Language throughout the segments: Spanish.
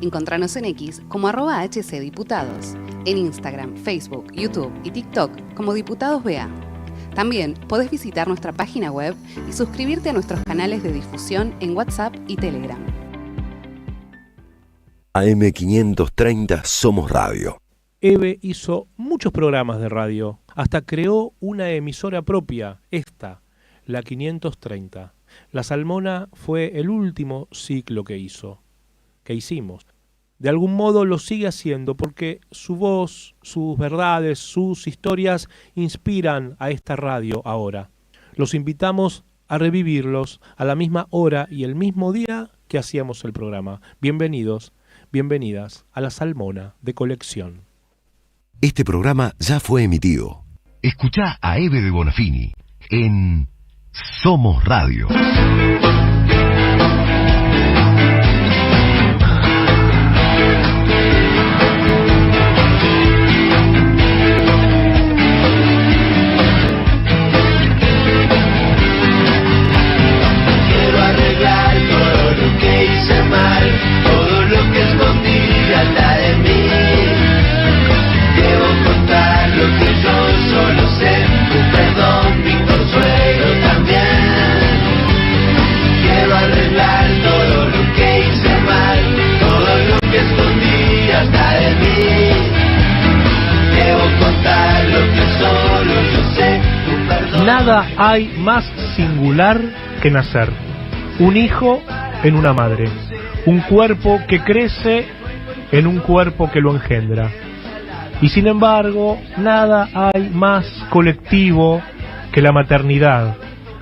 Encontranos en X como @HCDiputados, en Instagram, Facebook, YouTube y TikTok como Diputados BA. También podés visitar nuestra página web y suscribirte a nuestros canales de difusión en WhatsApp y Telegram. AM530 Somos Radio. Eve hizo muchos programas de radio, hasta creó una emisora propia, esta, la 530. La Salmona fue el último ciclo que hicimos. De algún modo lo sigue haciendo porque su voz, sus verdades, sus historias inspiran a esta radio ahora. Los invitamos a revivirlos a la misma hora y el mismo día que hacíamos el programa. Bienvenidos, bienvenidas a La Salmona de Colección. Este programa ya fue emitido. Escuchá a Eve de Bonafini en Somos Radio. Quiero arreglar todo lo que hice mal, todo lo que escondí atrás de mí. Debo contar lo que yo solo sé, un perdón, mi consuelo también. Quiero arreglar todo lo que hice mal, todo lo que escondí atrás de mí. Debo contar lo que solo yo sé, un perdón. Nada hay más singular que nacer. Un hijo en una madre. Un cuerpo que crece en un cuerpo que lo engendra. Y sin embargo, nada hay más colectivo que la maternidad,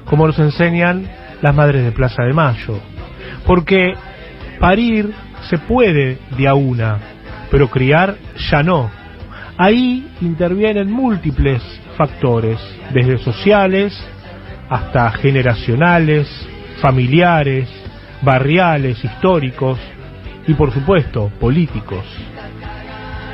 como nos enseñan las madres de Plaza de Mayo. Porque parir se puede de a una, pero criar ya no. Ahí intervienen múltiples factores, desde sociales hasta generacionales, familiares, barriales, históricos y por supuesto políticos.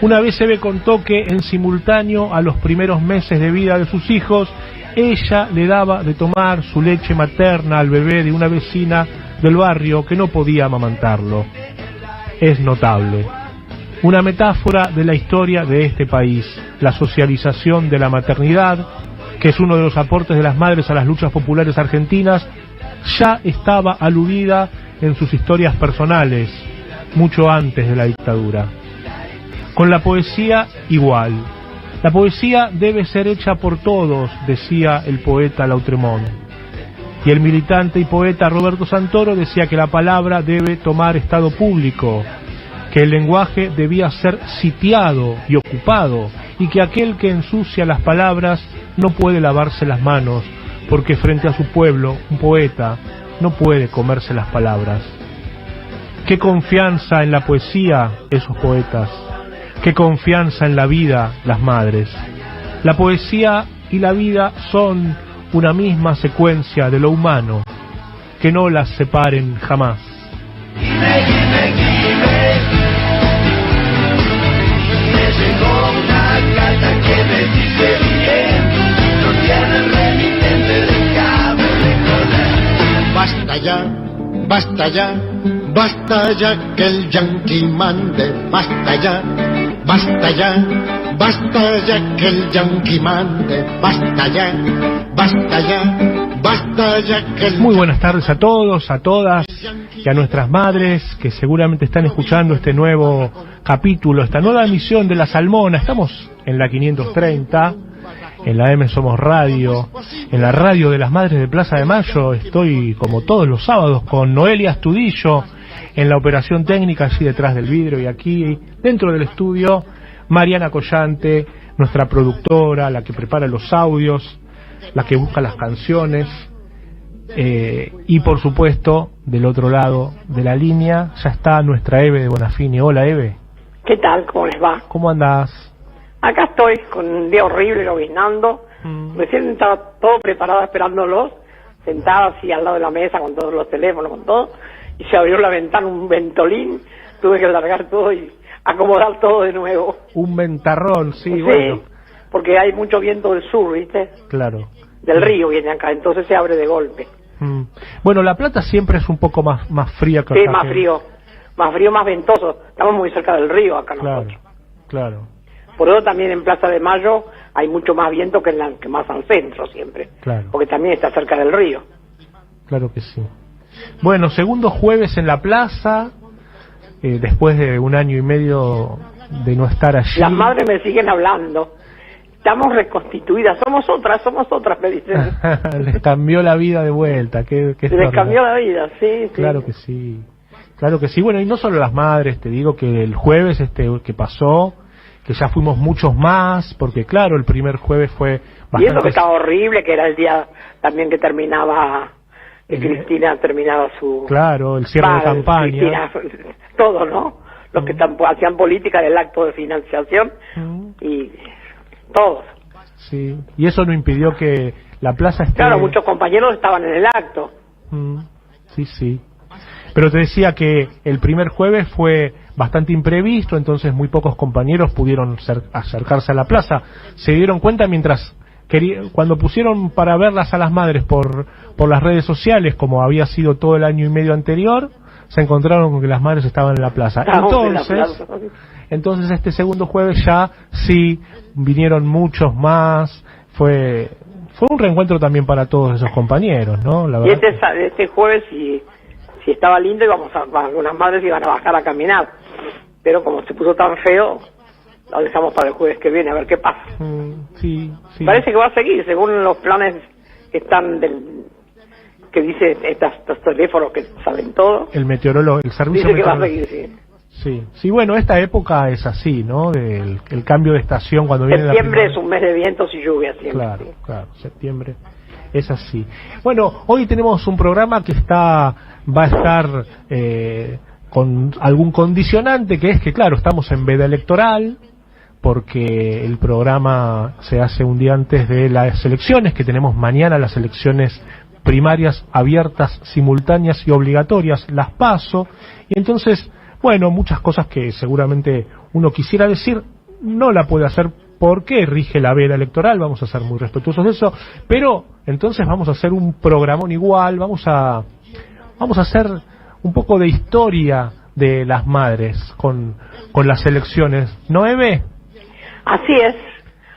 Una vez Eve contó que en simultáneo a los primeros meses de vida de sus hijos, ella le daba de tomar su leche materna al bebé de una vecina del barrio que no podía amamantarlo. Es notable. Una metáfora de la historia de este país, la socialización de la maternidad, que es uno de los aportes de las madres a las luchas populares argentinas, ya estaba aludida en sus historias personales, mucho antes de la dictadura. Con la poesía igual. La poesía debe ser hecha por todos, decía el poeta Lautréamont. Y el militante y poeta Roberto Santoro decía que la palabra debe tomar estado público, que el lenguaje debía ser sitiado y ocupado, y que aquel que ensucia las palabras no puede lavarse las manos, porque frente a su pueblo, un poeta no puede comerse las palabras. Qué confianza en la poesía esos poetas, qué confianza en la vida las madres. La poesía y la vida son una misma secuencia de lo humano, que no las separen jamás. Me llegó una carta que me dice bien, no tiene remitente de cable de Basta ya, basta ya, basta ya que el yanqui mande, basta ya, basta ya, basta ya que el yanqui mande, basta ya, basta ya, basta ya que el... Muy buenas tardes a todos, a todas y a nuestras madres que seguramente están escuchando este nuevo capítulo, esta nueva emisión de La Salmona. Estamos en la 530, en la M Somos Radio, en la radio de las Madres de Plaza de Mayo. Estoy como todos los sábados con Noelia Astudillo en la operación técnica, allí detrás del vidrio, y aquí dentro del estudio Mariana Collante, nuestra productora, la que prepara los audios, la que busca las canciones, y por supuesto del otro lado de la línea ya está nuestra Eve de Bonafini. Hola Eve. ¿Qué tal? ¿Cómo les va? ¿Cómo andás? Acá estoy con un día horrible, lloviznando. Recién estaba todo preparado esperándolos, sentada así al lado de la mesa con todos los teléfonos, con todo, y se abrió la ventana un ventolín, tuve que largar todo y acomodar todo de nuevo. Un ventarrón, sí, Sí, bueno. porque hay mucho viento del sur, ¿viste? Claro. Del río viene acá, entonces se abre de golpe. Bueno, La Plata siempre es un poco más fría que Sí, acá, más frío. más frío, más ventoso. Estamos muy cerca del río acá nosotros. Claro. Por eso también en Plaza de Mayo hay mucho más viento que más al centro siempre. Claro. Porque también está cerca del río. Claro que sí. Bueno, segundo jueves en la plaza, después de 1 año y medio de no estar allí. Las madres me siguen hablando. Estamos reconstituidas, somos otras, me dicen. Les cambió la vida de vuelta. Les cambió la vida, sí. Claro que sí. Claro que sí. Bueno, y no solo las madres, te digo que el jueves que pasó, que ya fuimos muchos más, porque claro, el primer jueves fue bastante... Y eso que estaba horrible, que era el día también que terminaba, que Cristina terminaba su... Claro, el cierre de campaña. Cristina, todo, ¿no? Los que hacían política del acto de financiación y todos. Sí, y eso no impidió que la plaza esté... Claro, muchos compañeros estaban en el acto. Sí. Pero te decía que el primer jueves fue bastante imprevisto, entonces muy pocos compañeros pudieron acercarse a la plaza. Se dieron cuenta cuando pusieron para verlas a las madres por las redes sociales, como había sido todo el año y medio anterior, se encontraron con que las madres estaban en la plaza. Entonces este segundo jueves ya sí vinieron muchos más, fue un reencuentro también para todos esos compañeros, ¿no? La verdad y este jueves si estaba lindo algunas madres iban a bajar a caminar, pero como se puso tan feo, lo dejamos para el jueves que viene a ver qué pasa. Sí. Parece que va a seguir según los planes que están que dice estos teléfonos que saben todo. El meteorólogo, el servicio dice que va a seguir, sí, bueno, esta época es así, ¿no? El cambio de estación cuando viene septiembre es un mes de vientos y lluvias siempre. Claro, septiembre es así. Bueno, hoy tenemos un programa que va a estar con algún condicionante, que es que, claro, estamos en veda electoral, porque el programa se hace un día antes de las elecciones, que tenemos mañana las elecciones primarias abiertas, simultáneas y obligatorias, las PASO, y entonces, bueno, muchas cosas que seguramente uno quisiera decir, no la puede hacer porque rige la veda electoral, vamos a ser muy respetuosos de eso, pero entonces vamos a hacer un programón igual, vamos a hacer un poco de historia de las madres con las elecciones, ¿no, Eve? Así es,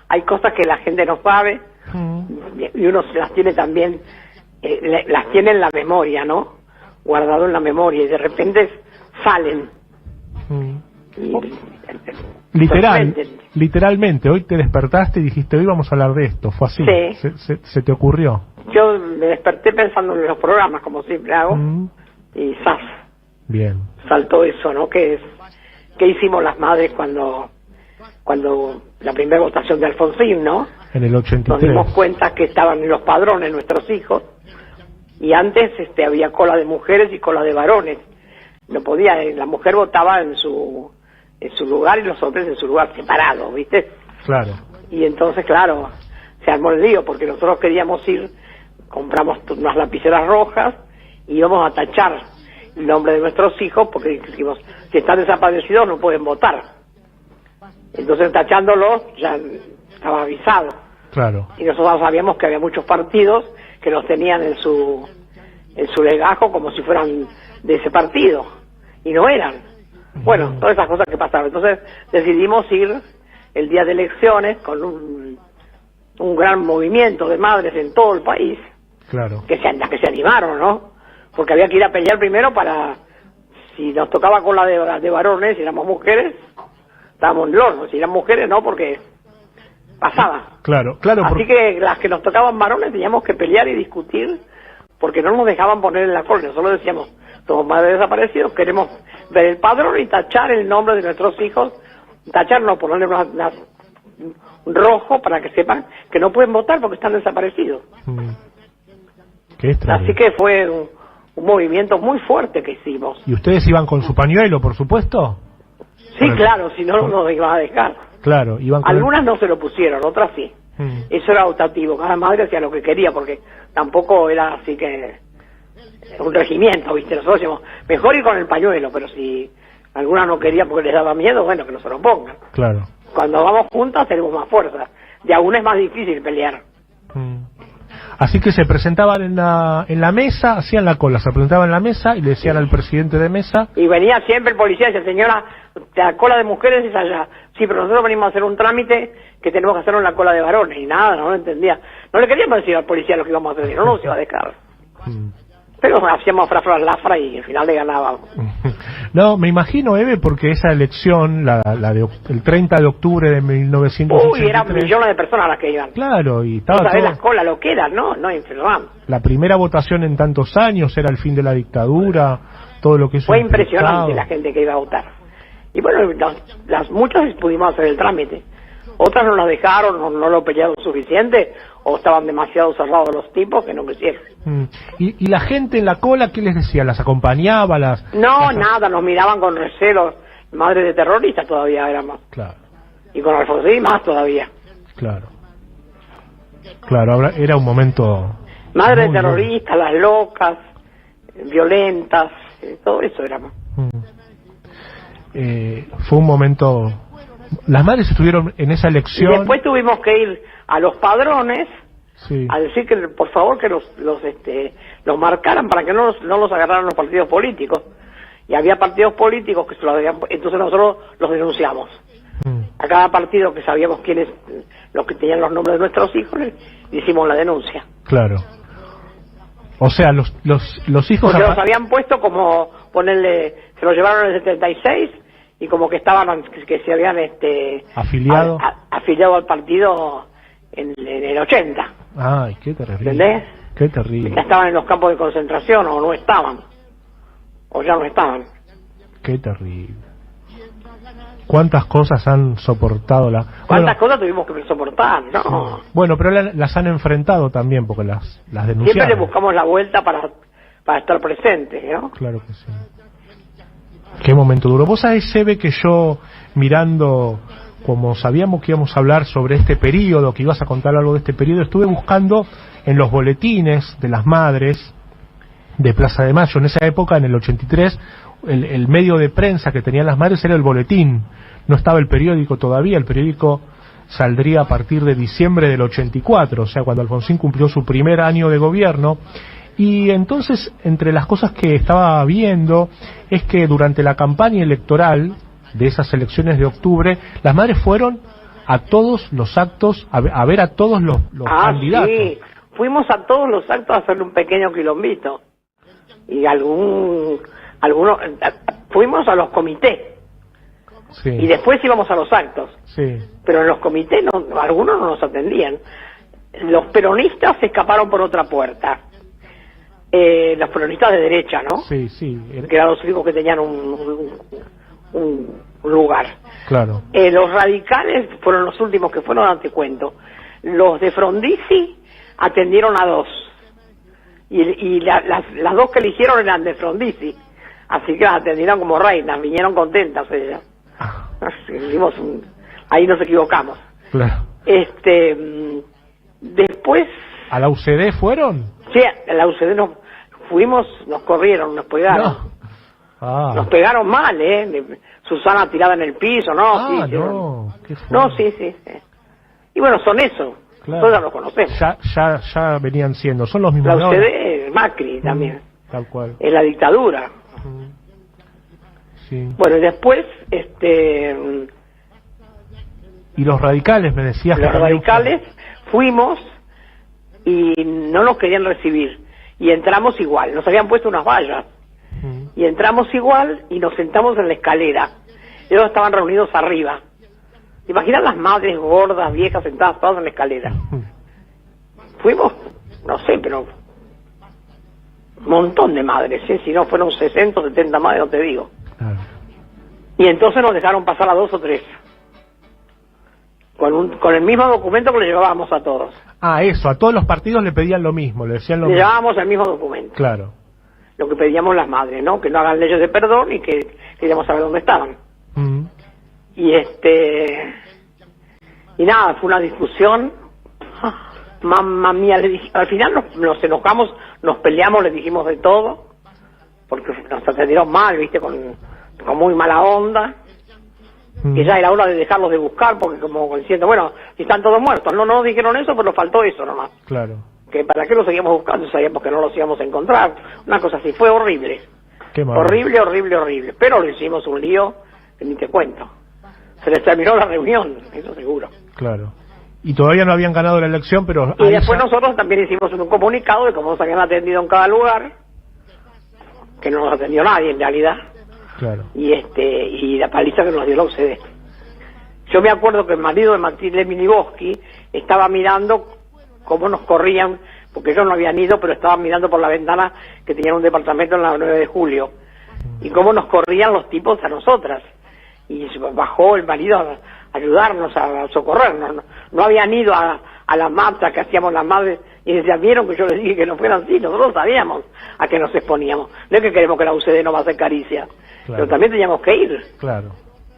hay cosas que la gente no sabe y uno las tiene también, las tiene en la memoria, ¿no? Guardado en la memoria y de repente salen. Literalmente, hoy te despertaste y dijiste, hoy vamos a hablar de esto, fue así, sí. Se te ocurrió. Yo me desperté pensando en los programas, como siempre hago, y ¡zas! Bien. Saltó eso, ¿no? ¿Qué hicimos las madres cuando la primera votación de Alfonsín, ¿no? En el 83. Nos dimos cuenta que estaban en los padrones nuestros hijos, y antes había cola de mujeres y cola de varones. No podía, la mujer votaba en su lugar y los hombres en su lugar separado, ¿viste? Claro. Y entonces, claro, se armó el lío, porque nosotros queríamos compramos unas lapiceras rojas y íbamos a tachar el nombre de nuestros hijos, porque dijimos, si están desaparecidos no pueden votar. Entonces, tachándolos, ya estaba avisado. Claro. Y nosotros sabíamos que había muchos partidos que los tenían en su legajo como si fueran de ese partido, y no eran. Bueno, todas esas cosas que pasaron. Entonces decidimos ir el día de elecciones con un gran movimiento de madres en todo el país. Claro. Que se animaron, ¿no? Porque había que ir a pelear primero para, si nos tocaba con la de varones, si éramos mujeres, estábamos en el horno. Si eran mujeres, no, porque pasaba. Claro. Así que las que nos tocaban varones teníamos que pelear y discutir, porque no nos dejaban poner en la corte. Solo decíamos, somos madres desaparecidos, queremos ver el padrón y tachar el nombre de nuestros hijos. Tachar, no, ponerle un rojo para que sepan que no pueden votar porque están desaparecidos. Qué extraño. Así que fue un movimiento muy fuerte que hicimos. ¿Y ustedes iban con su pañuelo, por supuesto? Sí, claro, si no nos iban a dejar. Claro, iban con algunas no se lo pusieron, otras sí. Eso era optativo, cada madre hacía lo que quería, porque tampoco era así que un regimiento, ¿viste? Nosotros decíamos, mejor ir con el pañuelo, pero si alguna no quería porque les daba miedo, bueno, que no se lo pongan. Claro. Cuando vamos juntas tenemos más fuerza, y aún es más difícil pelear. Así que se presentaban en la mesa, hacían la cola, se presentaban en la mesa y le decían al presidente de mesa. Y venía siempre el policía y decía, señora, la cola de mujeres es allá. Sí, pero nosotros venimos a hacer un trámite que tenemos que hacerlo en la cola de varones. Y nada, no lo entendía. No le queríamos decir al policía lo que íbamos a hacer, no nos iba a dejar. Pero hacíamos frafra lafra y al final le ganábamos. No, me imagino, Eve, porque esa elección, el 30 de octubre de 1983... Uy, eran millones de personas las que iban. Claro, y estaba ¿Sabés todo... las colas lo que eran, no? No, infernal. La primera votación en tantos años, era el fin de la dictadura, todo lo que eso Fue implicaba. impresionante la gente que iba a votar. Y bueno, muchas pudimos hacer el trámite. Otras no las dejaron, no lo pelearon suficiente, o estaban demasiado cerrados los tipos que no quisieron. ¿Y la gente en la cola qué les decía? ¿Las acompañaba? Nada, nos miraban con recelo. Madre de terroristas todavía éramos. Claro. Y con Alfonsín más todavía. Claro, era un momento... Madre de terroristas, las locas, violentas, todo eso éramos. Fue un momento... Las madres estuvieron en esa elección... Y después tuvimos que ir a los padrones a decir que por favor que los marcaran para que no los agarraran los partidos políticos. Y había partidos políticos que se los habían... Entonces nosotros los denunciamos. A cada partido que sabíamos quiénes, los que tenían los nombres de nuestros hijos, le hicimos la denuncia. Claro. O sea, los hijos... Porque los habían puesto como, ponerle, se los llevaron en el 76 y como que estaban, que se habían afiliado al partido en el 80. Ay, qué terrible. ¿Entendés? Qué terrible. Ya estaban en los campos de concentración o no estaban. O ya no estaban. Qué terrible. ¿Cuántas cosas han soportado ¿Cuántas cosas tuvimos que soportar? No. Sí. Bueno, pero las han enfrentado también porque las denunciaron. Siempre le buscamos la vuelta para estar presentes, ¿no? Claro que sí. Qué momento duro. Vos sabés, Sebe, que yo mirando, como sabíamos que íbamos a hablar sobre este periodo, que ibas a contar algo de este periodo, estuve buscando en los boletines de las madres de Plaza de Mayo. En esa época, en el 83, el medio de prensa que tenían las madres era el boletín. No estaba el periódico todavía. El periódico saldría a partir de diciembre del 84, o sea, cuando Alfonsín cumplió su primer año de gobierno. Y entonces, entre las cosas que estaba viendo, es que durante la campaña electoral de esas elecciones de octubre, las madres fueron a todos los actos, a ver a todos los candidatos. Sí, fuimos a todos los actos a hacerle un pequeño quilombito. Y algunos fuimos a los comités. Sí. Y después íbamos a los actos. Sí. Pero en los comités algunos no nos atendían. Los peronistas se escaparon por otra puerta. Los peronistas de derecha, ¿no? Sí, sí. Que eran los únicos que tenían un lugar. Claro. Los radicales fueron los últimos que fueron, ante cuento. Los de Frondizi atendieron a dos. Y las dos que eligieron eran de Frondizi. Así que las atendieron como reinas, vinieron contentas ellas. Ahí nos equivocamos. Claro. Después... ¿A la UCD fueron? Sí, a la UCD fuimos, nos corrieron, nos pegaron. No. Nos pegaron mal, Susana tirada en el piso, ¿no? Sí, qué no, sí. Y bueno, son eso. Claro. Todos los conocemos. Ya venían siendo, son los mismos. La UCD, Macri también. Tal cual. En la dictadura. Sí. Bueno, y después, y los radicales, me decías. Los radicales fuimos y no nos querían recibir. Y entramos igual, nos habían puesto unas vallas. Y entramos igual y nos sentamos en la escalera. Ellos estaban reunidos arriba. Imaginan las madres gordas, viejas, sentadas todas en la escalera. Fuimos, no sé, pero un montón de madres, si no fueron 60 o 70 madres, no te digo. Claro. Y entonces nos dejaron pasar a 2 o 3. Con el mismo documento que le llevábamos a todos. Eso, a todos los partidos le pedían lo mismo, le decían lo mismo. Le llevábamos el mismo documento. Claro. Lo que pedíamos las madres, ¿no? Que no hagan leyes de perdón y que queríamos saber dónde estaban. Y y nada, fue una discusión. Mamma mía, al final nos enojamos, nos peleamos, le dijimos de todo, porque nos atendieron mal, viste, con muy mala onda. Que ya era hora de dejarlos de buscar, porque como diciendo, bueno, si están todos muertos. No dijeron eso, pero faltó eso nomás. Claro. que para qué lo seguíamos buscando, sabíamos que no los íbamos a encontrar, una cosa así, fue horrible. Qué mal. Horrible, horrible, horrible. Pero lo hicimos un lío que ni te cuento. Se les terminó la reunión, eso seguro. Claro. Y todavía no habían ganado la elección, pero... Y después nosotros también hicimos un comunicado de cómo nos habían atendido en cada lugar, que no nos atendió nadie en realidad. Claro. Y la paliza que nos dio la UCD. Yo me acuerdo que el marido de Martín Leminiboski estaba mirando cómo nos corrían, porque ellos no habían ido, pero estaban mirando por la ventana que tenían un departamento en la 9 de julio. Y cómo nos corrían los tipos a nosotras. Y bajó el marido a ayudarnos, a socorrernos. No habían ido a las marchas que hacíamos las madres, y decían, vieron que yo les dije que no fueran así, nosotros sabíamos a qué nos exponíamos. No es que queremos que la UCD no va a hacer caricia, pero también teníamos que ir. Claro,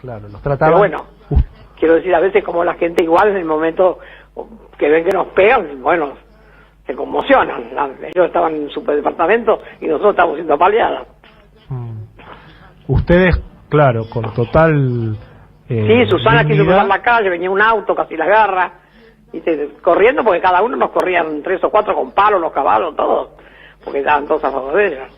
nos trataban... Pero bueno, quiero decir, a veces como la gente igual en el momento que ven que nos pegan, bueno, se conmocionan. Ellos estaban en su departamento y nosotros estábamos siendo apaleadas. Ustedes, claro, con total... sí, Susana quiso dignidad. cruzar la calle, venía un auto, casi la agarra, y corriendo porque cada uno nos corrían 3 o 4 con palos, los caballos, todos, porque estaban todos a favor de ellas.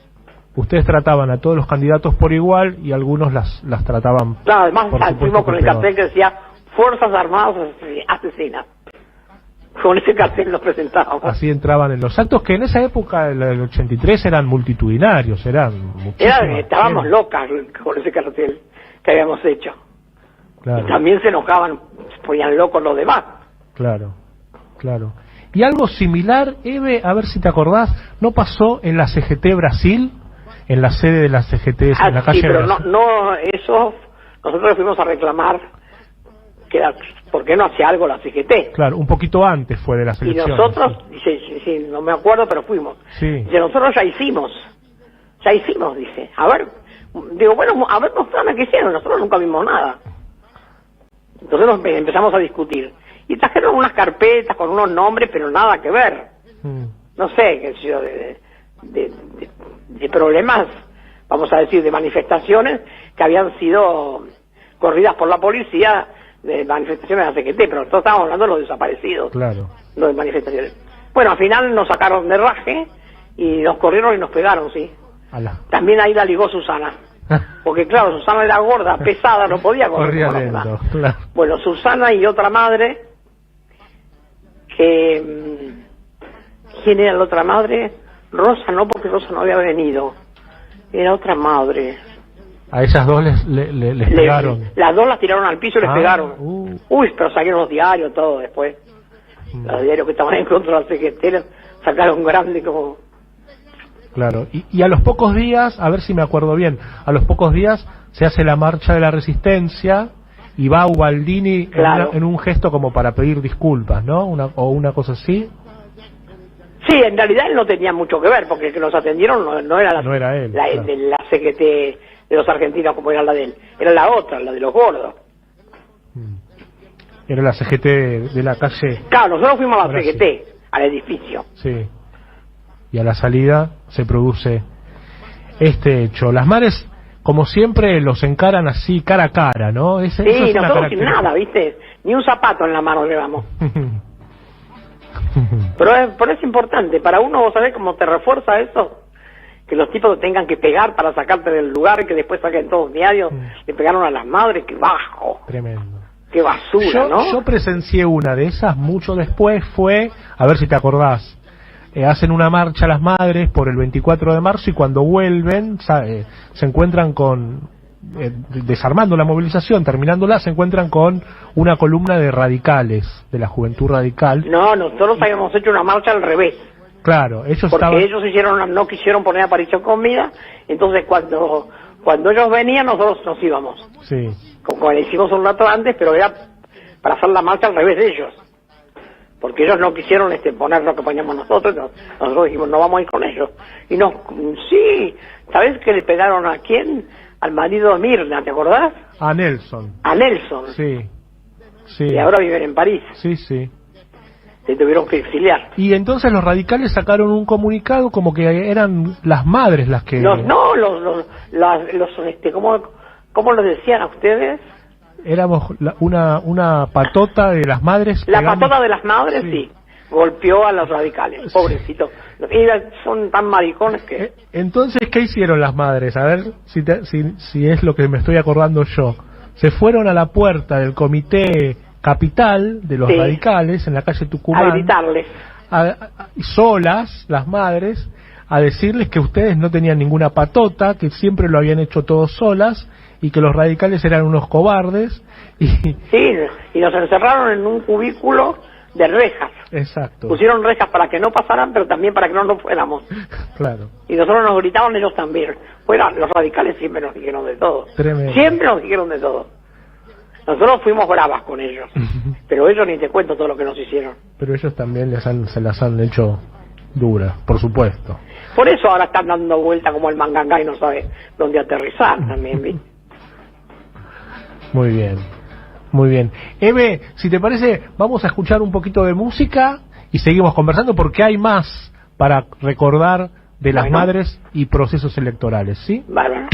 Ustedes trataban a todos los candidatos por igual y algunos las trataban... Claro, además por supuesto, fuimos con el peor. cartel que decía Fuerzas Armadas Asesinas. Con ese cartel nos presentábamos. Así entraban en los actos que en esa época, el 83, eran multitudinarios, eran muchísimos. Estábamos locas con ese cartel que habíamos hecho. Claro. Y también se enojaban, se ponían locos los demás. Claro. Y algo similar, Eve, a ver si te acordás, ¿no pasó en la CGT Brasil? En la sede de la CGT, en la calle sí, pero Brasil. eso, nosotros fuimos a reclamar que ¿por qué no hacía algo la CGT? Claro, un poquito antes fue de las Y elecciones. nosotros, sí, no me acuerdo, pero fuimos. Sí. Dice, nosotros ya hicimos, dice. A ver, digo, bueno, a ver, mostrame qué hicieron, nosotros nunca vimos nada. Entonces empezamos a discutir. Y trajeron unas carpetas con unos nombres, pero nada que ver. No sé, qué sé yo, de problemas, vamos a decir, de manifestaciones que habían sido corridas por la policía, de manifestaciones de la CGT, pero nosotros estábamos hablando de los desaparecidos, Claro. no de manifestaciones. Bueno, al final nos sacaron de raje y nos corrieron y nos pegaron, sí. También ahí la ligó Susana. Porque claro, Susana era gorda, pesada, no podía correr. Corría como lento, la claro. Bueno, Susana y otra madre, que... ¿Quién era la otra madre? Rosa no, porque Rosa no había venido. Era otra madre. A esas dos les pegaron. Las dos las tiraron al piso y les pegaron. Uy, pero salieron los diarios, todo después. Los diarios que estaban en contra de la secretaria sacaron grande como... Claro, y a los pocos días, a ver si me acuerdo bien, a los pocos días se hace la marcha de la resistencia y va Ubaldini en un gesto como para pedir disculpas, ¿no? Una cosa así. Sí, en realidad él no tenía mucho que ver, porque el que nos atendieron no era él, la CGT de los argentinos como era la de él, era la otra, la de los gordos. Era la CGT de la calle. Claro, nosotros fuimos a la Brasil. CGT, al edificio. Sí. Y a la salida se produce este hecho. Las madres, como siempre, los encaran así cara a cara, ¿no? Eso es una nosotros sin nada, ¿viste? Ni un zapato en la mano llevamos. Pero es importante, para uno, vos sabés cómo te refuerza eso, que los tipos tengan que pegar para sacarte del lugar y que después saquen todos los diarios, le pegaron a las madres, qué bajo. Tremendo. Qué basura, ¿no? Yo presencié una de esas mucho después, fue, a ver si te acordás, hacen una marcha las madres por el 24 de marzo y cuando vuelven se encuentran con, desarmando la movilización, terminándola, se encuentran con una columna de radicales, de la juventud radical. No, nosotros habíamos hecho una marcha al revés. Claro, ellos porque ellos no quisieron poner aparición comida, entonces cuando ellos venían nosotros nos íbamos. Sí. Como le hicimos un rato antes, pero era para hacer la marcha al revés de ellos. Porque ellos no quisieron poner lo que poníamos nosotros, nosotros dijimos no vamos a ir con ellos. Y sí, ¿sabes que le pegaron a quién? Al marido de Mirna, ¿te acordás? A Nelson. A Nelson. Sí. Y ahora viven en París. Sí. Se tuvieron que exiliar. Y entonces los radicales sacaron un comunicado como que eran las madres las que... ¿Cómo lo decían a ustedes? Éramos una patota de las madres. La patota de las madres, sí. golpeó a los radicales, pobrecitos. Son tan maricones que... Entonces, ¿qué hicieron las madres? A ver si es lo que me estoy acordando yo. Se fueron a la puerta del comité capital de los radicales en la calle Tucumán. A gritarles. Solas, las madres, a decirles que ustedes no tenían ninguna patota, que siempre lo habían hecho todos solas y que los radicales eran unos cobardes. Sí, y nos encerraron en un cubículo de rejas. Exacto. Pusieron rejas para que no pasaran, pero también para que no nos fuéramos. Claro. Y nosotros nos gritaban, ellos también. Los radicales siempre nos dijeron de todo. Tremendo. Siempre nos dijeron de todo. Nosotros fuimos bravas con ellos, pero ellos ni te cuento todo lo que nos hicieron. Pero ellos también se las han hecho duras, por supuesto. Por eso ahora están dando vuelta como el mangangá y no sabe dónde aterrizar también, ¿viste? Muy bien, muy bien. Eve, si te parece, vamos a escuchar un poquito de música y seguimos conversando porque hay más para recordar de las madres y procesos electorales, ¿sí? Bárbaro.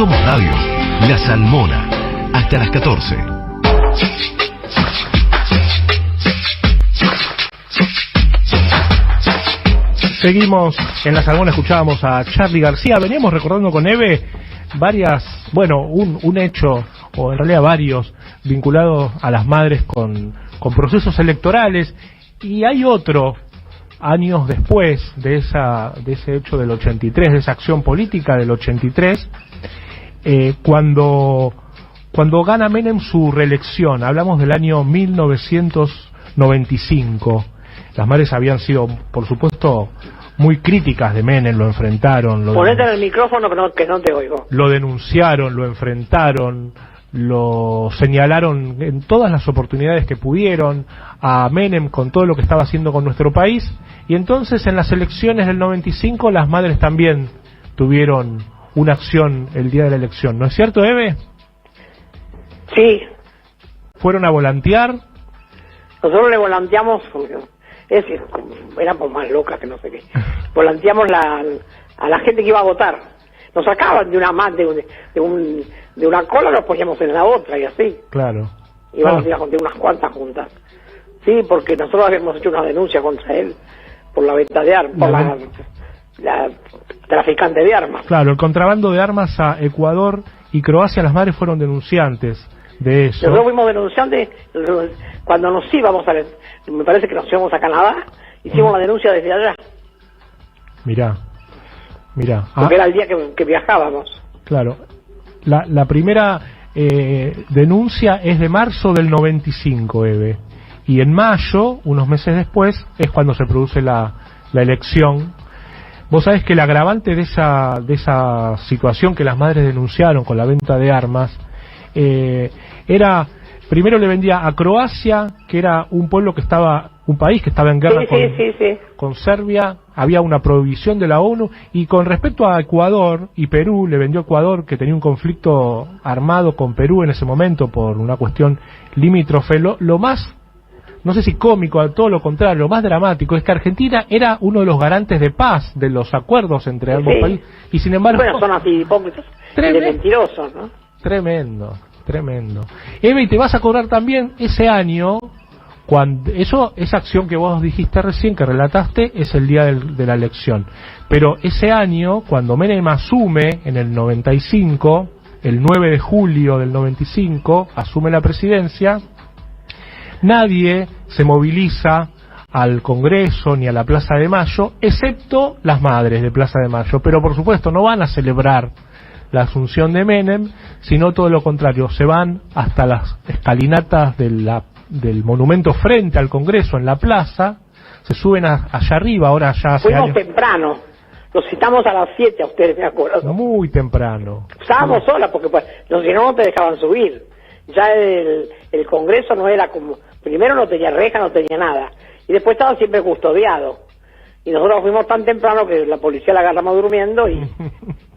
Somos Radio, La Salmona, hasta las 14. Seguimos en La Salmona, escuchábamos a Charly García. Veníamos recordando con Eve un hecho, o en realidad varios, vinculados a las madres con procesos electorales. Y hay otro, años después de ese hecho del 83, de esa acción política del 83, cuando gana Menem su reelección. Hablamos del año 1995. Las madres habían sido, por supuesto, muy críticas de Menem, lo enfrentaron. Ponete en el micrófono que no te oigo. Lo denunciaron, lo enfrentaron, lo señalaron en todas las oportunidades que pudieron a Menem con todo lo que estaba haciendo con nuestro país. Y entonces en las elecciones del 95 las madres también tuvieron una acción el día de la elección. ¿No es cierto, Eve? Sí. ¿Fueron a volantear? Nosotros le volanteamos, es decir, éramos más locas que no sé qué. Volanteamos a la gente que iba a votar. Nos sacaban de una una cola, nos poníamos en la otra y así. Claro. Íbamos a contar unas cuantas juntas. Sí, porque nosotros habíamos hecho una denuncia contra él por la venta de armas, por la traficante de armas. Claro, el contrabando de armas a Ecuador y Croacia. Las madres fueron denunciantes de eso. Nosotros fuimos denunciantes cuando nos íbamos me parece que nos íbamos a Canadá, hicimos la denuncia desde allá. Mirá. Porque era el día que viajábamos. Claro. La primera denuncia es de marzo del 95, Eve. Y en mayo, unos meses después, es cuando se produce la elección. Vos sabés que el agravante de esa situación que las madres denunciaron con la venta de armas era, primero le vendía a Croacia, que era un país que estaba en guerra con Serbia, había una prohibición de la ONU, y con respecto a Ecuador y Perú, le vendió a Ecuador, que tenía un conflicto armado con Perú en ese momento por una cuestión limítrofe. Lo más, no sé si cómico, todo lo contrario, lo más dramático es que Argentina era uno de los garantes de paz, de los acuerdos entre ambos países, y sin embargo... Bueno, son así hipócritas y de mentirosos, ¿no? Tremendo. Eve, y te vas a acordar también ese año, cuando esa acción que vos dijiste recién, que relataste, es el día de la elección. Pero ese año, cuando Menem asume en el 95, el 9 de julio del 95, asume la presidencia, nadie se moviliza al Congreso ni a la Plaza de Mayo, excepto las madres de Plaza de Mayo. Pero por supuesto no van a celebrar la asunción de Menem, sino todo lo contrario, se van hasta las escalinatas del monumento frente al Congreso en la plaza, se suben allá arriba, ahora ya hace fuimos años. Temprano, los citamos a las 7 a ustedes, me acuerdo. Muy temprano. Estábamos solas porque pues, si no te dejaban subir. Ya el Congreso no era como, primero no tenía reja, no tenía nada, y después estaba siempre custodiado. Y nosotros fuimos tan temprano que la policía la agarramos durmiendo y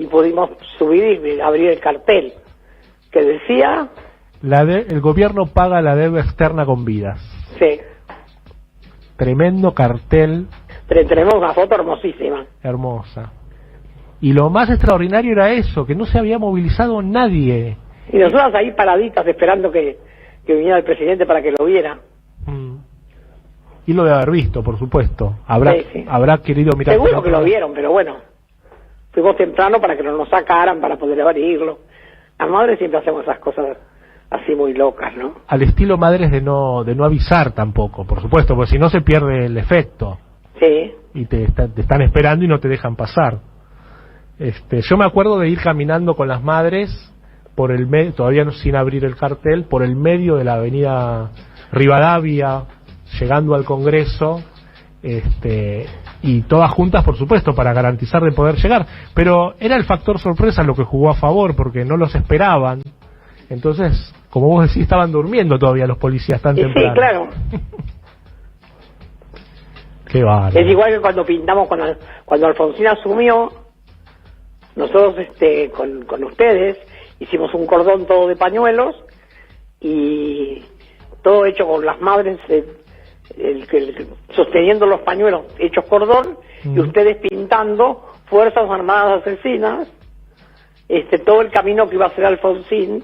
pudimos subir y abrir el cartel que decía... el gobierno paga la deuda externa con vidas. Sí. Tremendo cartel. Tenemos una foto hermosísima. Hermosa. Y lo más extraordinario era eso, que no se había movilizado nadie. Y nosotras ahí paraditas esperando que viniera el presidente para que lo viera. Y lo de haber visto, por supuesto. Habrá querido mirar. Seguro que lo vieron, pero bueno. Fuimos temprano para que no nos sacaran, para poder abrirlo. Las madres siempre hacemos esas cosas así muy locas, ¿no? Al estilo madres de no avisar tampoco, por supuesto, porque si no se pierde el efecto. Sí. Y te están esperando y no te dejan pasar. Yo me acuerdo de ir caminando con las madres por el medio, todavía sin abrir el cartel, por el medio de la avenida Rivadavia, llegando al Congreso, y todas juntas, por supuesto, para garantizar de poder llegar. Pero era el factor sorpresa lo que jugó a favor, porque no los esperaban. Entonces, como vos decís, estaban durmiendo todavía los policías tan temprano. Sí, claro. Qué bárbaro. Es igual que cuando pintamos, cuando Alfonsín asumió, nosotros con ustedes hicimos un cordón todo de pañuelos y todo hecho con las madres sosteniendo los pañuelos hechos cordón y ustedes pintando Fuerzas Armadas Asesinas todo el camino que iba a hacer Alfonsín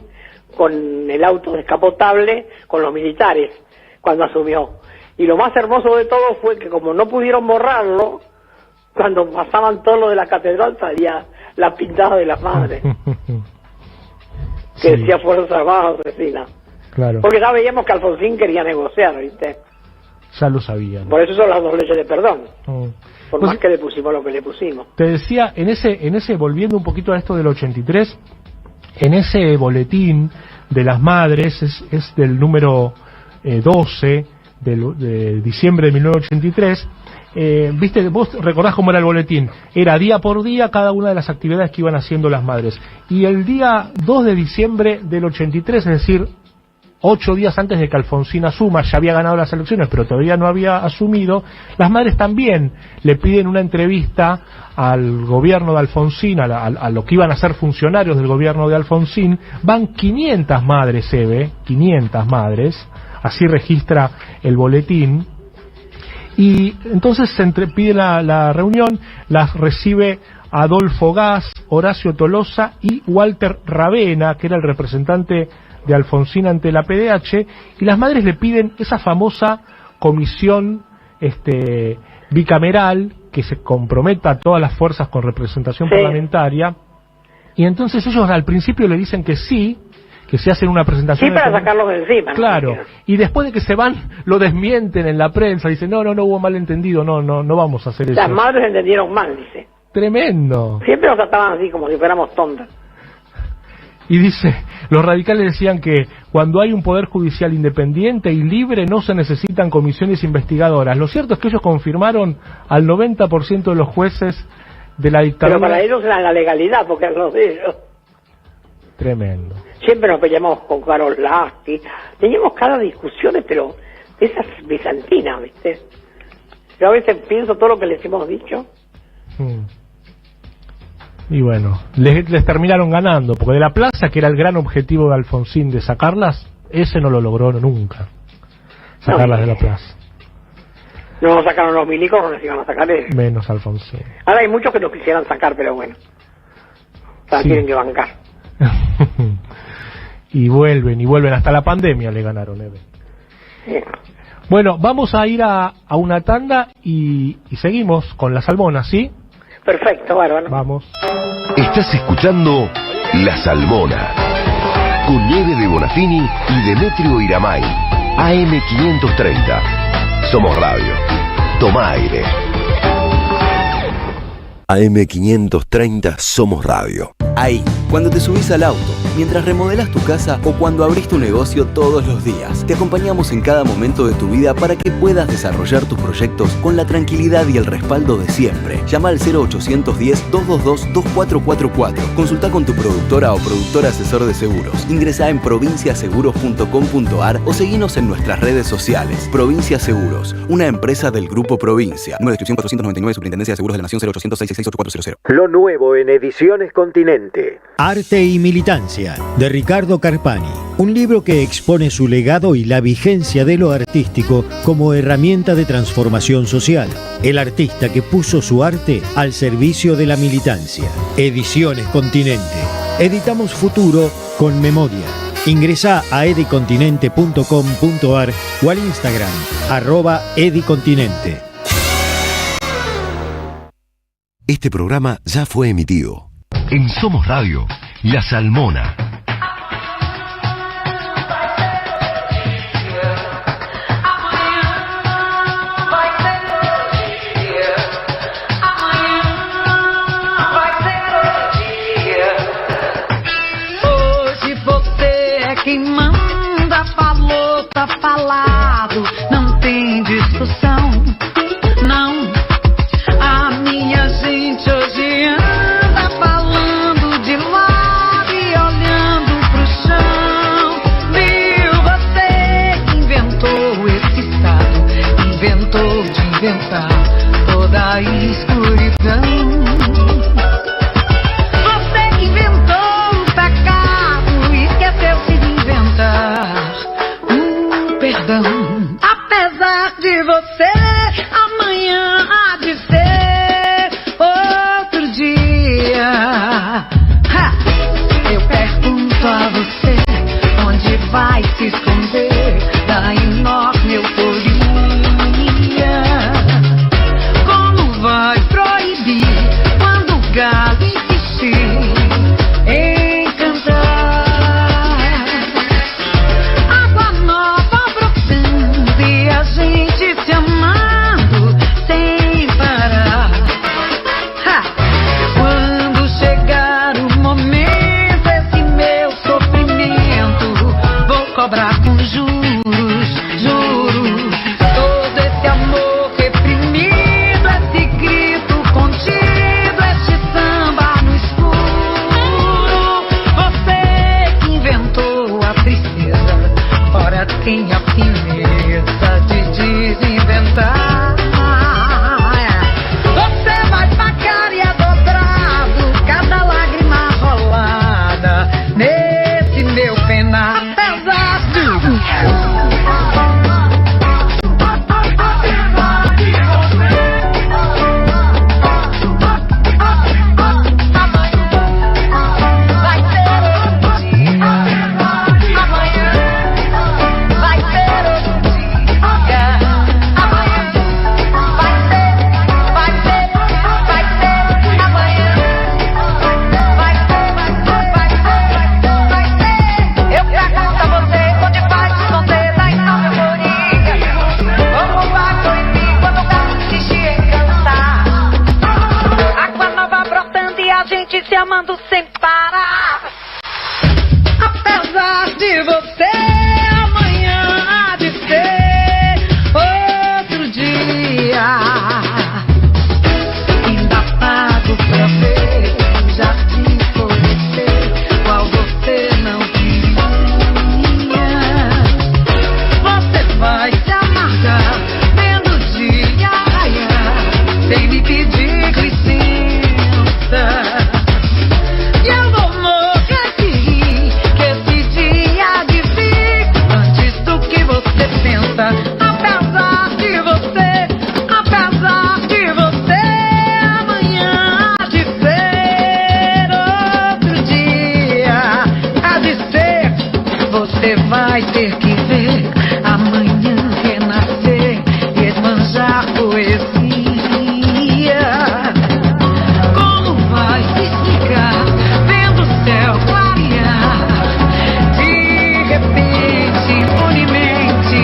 con el auto descapotable con los militares cuando asumió. Y lo más hermoso de todo fue que como no pudieron borrarlo, cuando pasaban todo lo de la catedral salía la pintada de las madres que decía Fuerzas Armadas Asesinas. Claro. Porque ya veíamos que Alfonsín quería negociar, ¿viste? Ya lo sabían. Por eso son las 2 leyes de perdón. Por Pues, más que le pusimos lo que le pusimos. Te decía, en ese volviendo un poquito a esto del 83, en ese boletín de las madres, es del número 12 de diciembre de 1983, viste, vos recordás cómo era el boletín, era día por día cada una de las actividades que iban haciendo las madres, y el día 2 de diciembre del 83, es decir, 8 días antes de que Alfonsín asuma, ya había ganado las elecciones, pero todavía no había asumido, las madres también le piden una entrevista al gobierno de Alfonsín, a lo que iban a ser funcionarios del gobierno de Alfonsín. Van 500 madres, Eve, 500 madres, así registra el boletín, y entonces pide la reunión, las recibe Adolfo Gas, Horacio Tolosa y Walter Ravena, que era el representante de Alfonsín ante la PDH, y las madres le piden esa famosa comisión bicameral que se comprometa a todas las fuerzas con representación parlamentaria, y entonces ellos al principio le dicen que sí, que se hacen una presentación. Sí, para sacarlos de encima. Claro, ¿no? Y después de que se van, lo desmienten en la prensa, dicen, no hubo malentendido, no vamos a hacer eso. Las madres entendieron mal, dice. Tremendo. Siempre nos trataban así, como si fuéramos tontas. Y dice, los radicales decían que cuando hay un poder judicial independiente y libre no se necesitan comisiones investigadoras. Lo cierto es que ellos confirmaron al 90% de los jueces de la dictadura. Pero para ellos era la legalidad, porque es lo de ellos. Tremendo. Siempre nos peleamos con Carol Lasti. Teníamos cada discusiones, pero esas bizantinas, ¿viste? Yo a veces pienso todo lo que les hemos dicho. Y bueno, les terminaron ganando, porque de la plaza, que era el gran objetivo de Alfonsín de sacarlas, ese no lo logró nunca, sacarlas de la plaza. No nos sacaron los milicos, no nos iban a sacar ellos. Menos Alfonsín. Ahora hay muchos que nos quisieran sacar, pero bueno, Sí. tienen que bancar. y vuelven, hasta la pandemia le ganaron, Eve. Sí. Bueno, vamos a ir a una tanda y seguimos con la Salmona, ¿sí? Perfecto, bárbaro. Vamos. Estás escuchando La Salmona con Eve de Bonafini y Demetrio Iramay. AM530. Somos Radio. Toma aire. AM530 Somos Radio. Ahí, cuando te subís al auto, mientras remodelas tu casa o cuando abrís tu negocio todos los días. Te acompañamos en cada momento de tu vida para que puedas desarrollar tus proyectos con la tranquilidad y el respaldo de siempre. Llama al 0810-222-2444. Consulta con tu productora o productor asesor de seguros. Ingresá en provinciaseguros.com.ar o seguinos en nuestras redes sociales. Provincia Seguros, una empresa del Grupo Provincia. Número de inscripción 499, Superintendencia de Seguros de la Nación, 0800-666-8400. Lo nuevo en Ediciones Continente. Arte y Militancia, de Ricardo Carpani. Un libro que expone su legado y la vigencia de lo artístico como herramienta de transformación social. El artista que puso su arte al servicio de la militancia. Ediciones Continente. Editamos futuro con memoria. Ingresá a edicontinente.com.ar o al Instagram @edicontinente. Este programa ya fue emitido. En Somos Radio, La Salmona. Hoje você é quem manda, falou, tá falado, não tem discussão, não. A minha gente hoje anda falando de lado e olhando pro chão. Viu, você inventou esse estado, inventou de inventar toda a escuridão. Você inventou o pecado, esqueceu-se de inventar perdão. noite te amando sem parar. Apesar de você, amanhã há de ser outro dia. Ainda pago pra ver, já te conhecer, qual você não queria. Você vai se amargar, vendo o dia raiar, sem me pedir licença. E eu vou morrer de rir, que esse dia há de vir antes do que você pensa. Apesar de você, amanhã há de ser outro dia. Há de ser, você vai ter que ver amanhã renascer e esbanjar poesia. Como vai se explicar vendo o céu clarear de repente, impunemente?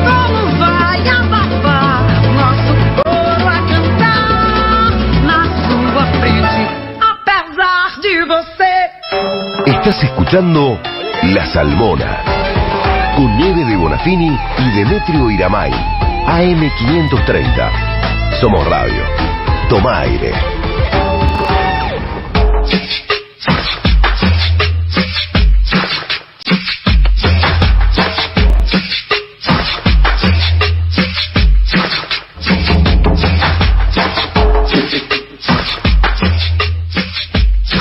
Como vai abafar nosso coro a cantar na sua frente? Apesar de você. Estás escuchando La Salmona con Nieve de Bonafini y Demetrio Iramay. AM530. Somos Radio. Toma aire.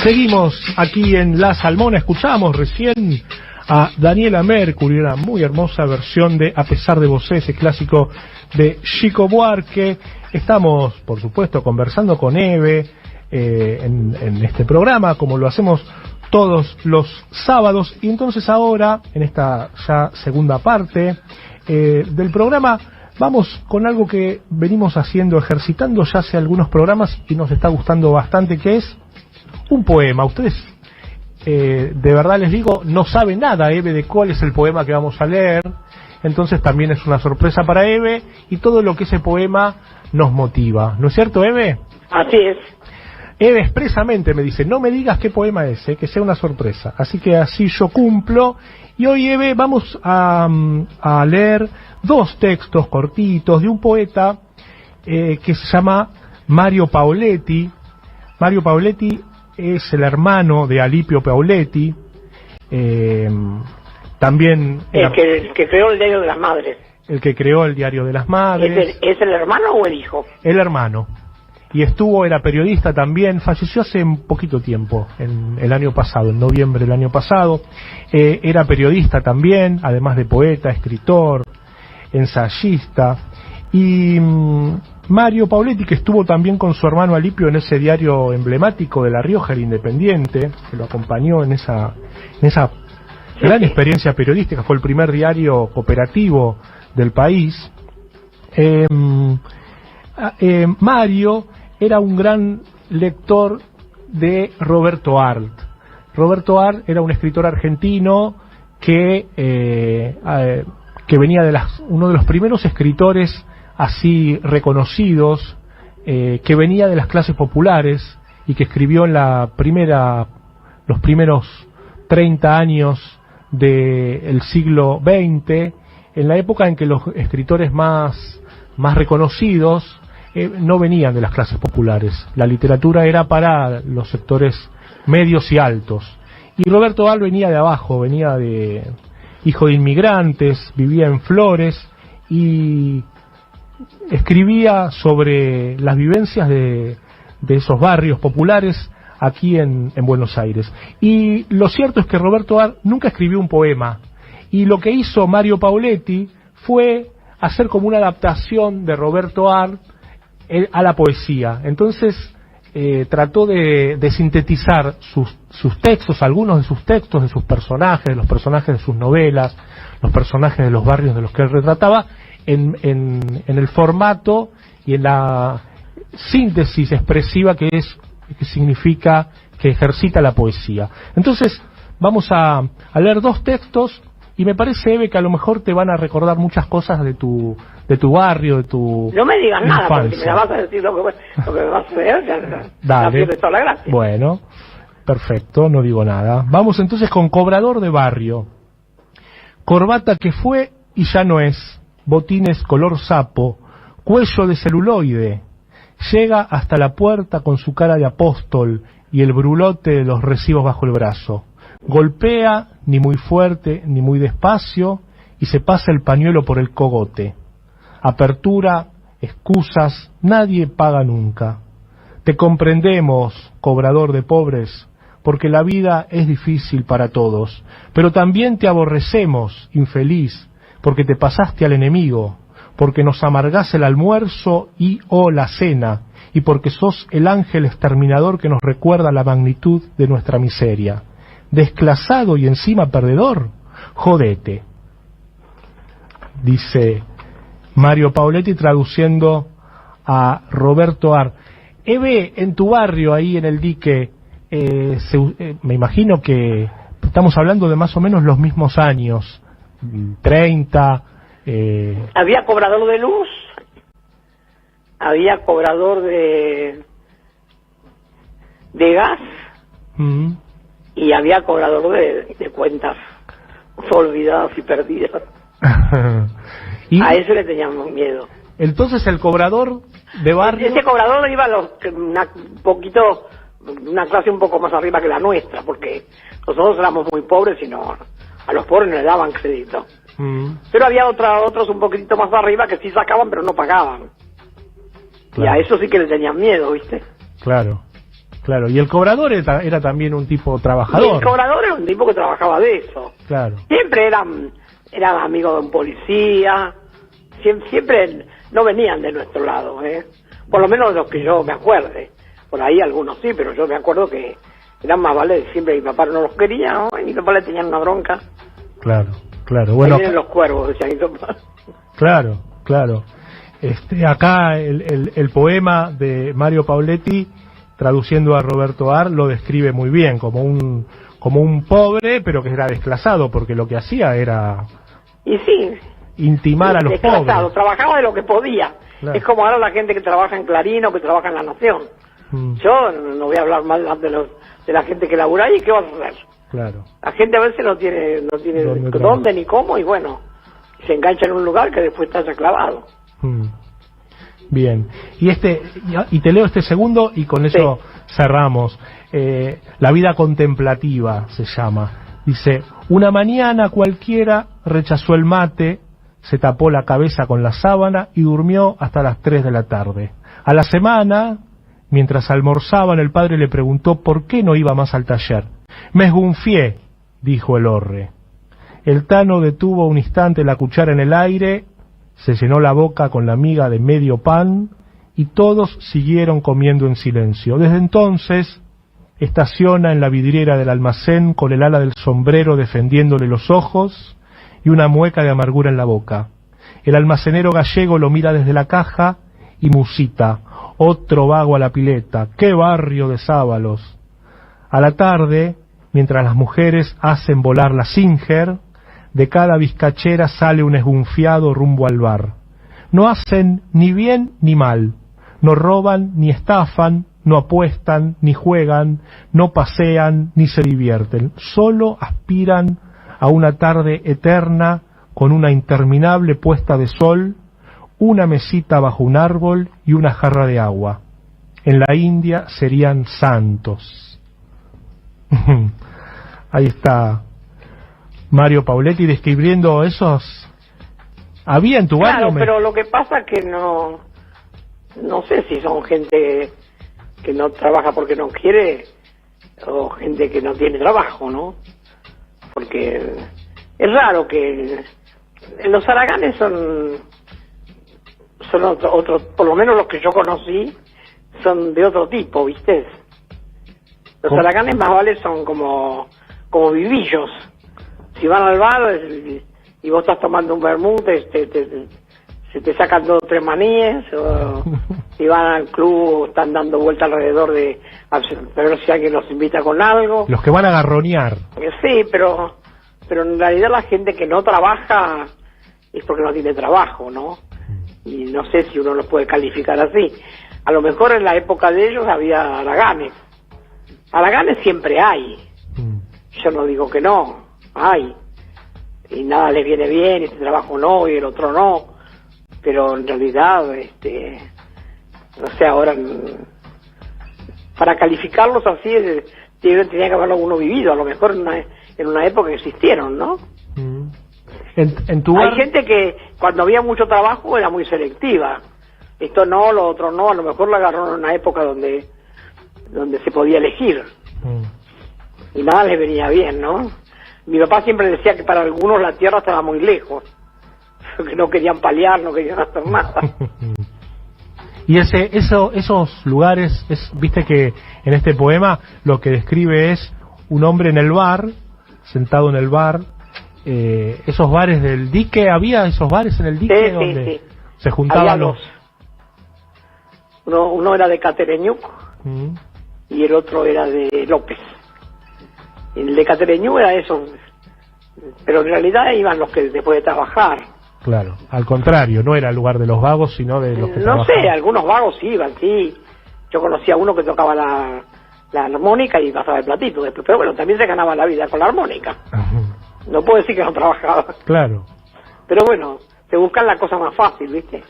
Seguimos aquí en La Salmona. Escuchamos recién a Daniela Mercury, una muy hermosa versión de A pesar de vos, ese clásico de Chico Buarque. Estamos, por supuesto, conversando con Eve en este programa, como lo hacemos todos los sábados. Y entonces ahora, en esta ya segunda parte del programa, vamos con algo que venimos haciendo, ejercitando ya hace algunos programas y nos está gustando bastante, que es un poema. Ustedes, de verdad les digo, no saben nada, Eve, de cuál es el poema que vamos a leer. Entonces también es una sorpresa para Eve y todo lo que ese poema nos motiva. ¿No es cierto, Eve? Así es. Eve expresamente me dice, no me digas qué poema es, que sea una sorpresa. Así que así yo cumplo. Y hoy, Eve, vamos a leer dos textos cortitos de un poeta que se llama Mario Paoletti. Mario Paoletti es el hermano de Alipio Paoletti. También el que creó el Diario de las Madres. El que creó el Diario de las Madres. ¿Es el hermano o el hijo? El hermano. Y era periodista también, falleció hace un poquito tiempo, en el año pasado, en noviembre del año pasado. Era periodista también, además de poeta, escritor, ensayista. Y Mario Paoletti, que estuvo también con su hermano Alipio en ese diario emblemático de La Rioja, El Independiente, que lo acompañó en esa gran experiencia periodística, fue el primer diario cooperativo del país. Mario era un gran lector de Roberto Arlt. Roberto Arlt era un escritor argentino que venía de uno de los primeros escritores así reconocidos, que venía de las clases populares y que escribió en los primeros 30 años del siglo XX, en la época en que los escritores más reconocidos no venían de las clases populares. La literatura era para los sectores medios y altos. Y Roberto Arlt venía de abajo, venía de hijo de inmigrantes, vivía en Flores y escribía sobre las vivencias de esos barrios populares aquí en Buenos Aires. Y lo cierto es que Roberto Arlt nunca escribió un poema. Y lo que hizo Mario Paoletti fue hacer como una adaptación de Roberto Arlt a la poesía. Entonces trató de sintetizar sus textos, algunos de sus textos, de sus personajes, los personajes de sus novelas, los personajes de los barrios de los que él retrataba, en el formato y en la síntesis expresiva que significa, que ejercita la poesía. Entonces vamos a leer dos textos y me parece, Eve, que a lo mejor te van a recordar muchas cosas de tu de tu barrio, de tu No me digas nada, porque infancia. si me vas a decir lo que me vas a hacer, ya Dale. pierde toda la gracia. Bueno, perfecto, no digo nada. Vamos entonces con cobrador de barrio. Corbata que fue y ya no es, botines color sapo, cuello de celuloide. Llega hasta la puerta con su cara de apóstol y el brulote de los recibos bajo el brazo. Golpea, ni muy fuerte ni muy despacio, y se pasa el pañuelo por el cogote. Apertura, excusas, nadie paga nunca. Te comprendemos, cobrador de pobres, porque la vida es difícil para todos, pero también te aborrecemos, infeliz, porque te pasaste al enemigo, porque nos amargás el almuerzo y o la cena, y porque sos el ángel exterminador que nos recuerda la magnitud de nuestra miseria. Desclasado y encima perdedor, jodete. Dice Mario Pauletti traduciendo a Roberto Ar. Eve, en tu barrio, ahí en el dique, me imagino que estamos hablando de más o menos los mismos años, 30. Había cobrador de luz, había cobrador de gas y había cobrador de cuentas olvidadas y perdidas. ¿Y? A ese le teníamos miedo. Entonces el cobrador de barrio... Ese cobrador iba una clase un poco más arriba que la nuestra, porque nosotros éramos muy pobres y no, a los pobres no le daban crédito. Pero había otros un poquitito más arriba que sí sacaban pero no pagaban. Claro. Y a eso sí que le tenían miedo, ¿viste? Claro, claro. Y el cobrador era también un tipo Y trabajador. el cobrador era un tipo que trabajaba de eso. Claro. Siempre eran amigos de un policía, siempre no venían de nuestro lado, por lo menos los que yo me acuerde. Por ahí algunos sí, pero yo me acuerdo que eran más vale, siempre mi papá no los quería, ¿no? Y mi papá le tenían una bronca. Claro, claro. Bueno, Ahí vienen los cuervos, decía mi papá. claro, claro. Acá el poema de Mario Pauletti, traduciendo a Roberto Ar, lo describe muy bien, como un pobre, pero que era desclasado, porque lo que hacía era Y sí, intimar a los desclasado, pobres. trabajaba de lo que podía. Claro. Es como ahora la gente que trabaja en Clarín o que trabaja en La Nación. Yo no voy a hablar mal de la gente que labura ahí, ¿qué vas a hacer? Claro. La gente a veces no tiene dónde ni cómo, y bueno, se engancha en un lugar que después está ya clavado. Bien. Y te leo este segundo y con eso cerramos. La vida contemplativa se llama. Dice: una mañana cualquiera rechazó el mate, se tapó la cabeza con la sábana y durmió hasta las 3 de la tarde. A la semana, mientras almorzaban, el padre le preguntó por qué no iba más al taller. Me esgunfié, dijo el horre. El Tano detuvo un instante la cuchara en el aire, se llenó la boca con la miga de medio pan y todos siguieron comiendo en silencio. Desde entonces estaciona en la vidriera del almacén con el ala del sombrero defendiéndole los ojos y una mueca de amargura en la boca. El almacenero gallego lo mira desde la caja y musita: otro vago a la pileta, qué barrio de sábalos. A la tarde, mientras las mujeres hacen volar la Singer, de cada vizcachera sale un esgunfiado rumbo al bar. No hacen ni bien ni mal, no roban ni estafan, no apuestan ni juegan, no pasean ni se divierten, solo aspiran a una tarde eterna con una interminable puesta de sol, una mesita bajo un árbol y una jarra de agua. En la India serían santos. Ahí está Mario Pauletti describiendo esos. ¿Había en tu barrio? Claro, pero lo que pasa es que no sé si son gente que no trabaja porque no quiere o gente que no tiene trabajo, ¿no? Porque es raro que los haraganes son otro, por lo menos los que yo conocí son de otro tipo, ¿viste? Los haraganes más vale son como vivillos. Si van al bar y vos estás tomando un vermut, se te sacan 2 o 3 maníes, o si van al club están dando vuelta alrededor de a ver si alguien los invita con algo. Los que van a garronear. Sí, pero en realidad la gente que no trabaja es porque no tiene trabajo, ¿no? y no sé si uno los puede calificar así. A lo mejor en la época de ellos había haraganes. Haraganes siempre hay. Yo no digo que no, hay. Y nada les viene bien, este trabajo no y el otro no. Pero en realidad, no sé, ahora, para calificarlos así, tenía que haberlo uno vivido. A lo mejor en una época existieron, ¿no? Hay gente que cuando había mucho trabajo era muy selectiva. Esto no, lo otro no. A lo mejor la agarraron en una época donde se podía elegir. Y nada les venía bien, ¿no? Mi papá siempre decía que para algunos la tierra estaba muy lejos, que no querían paliar, no querían hacer nada. Y esos lugares, viste que en este poema lo que describe es un hombre en el bar, sentado en el bar, esos bares del dique, ¿había esos bares en el dique donde se juntaban los...? Uno era de Catereñuc y el otro era de López. El de Catereñuc era eso, pero en realidad iban los que después de trabajar. Claro, al contrario, no era el lugar de los vagos, sino de los que no sé, algunos vagos iban, sí. Yo conocía a uno que tocaba la armónica y pasaba el platito después, pero bueno, también se ganaba la vida con la armónica. No puedo decir que no trabajaba. Claro. Pero bueno, se buscan la cosa más fácil, ¿viste?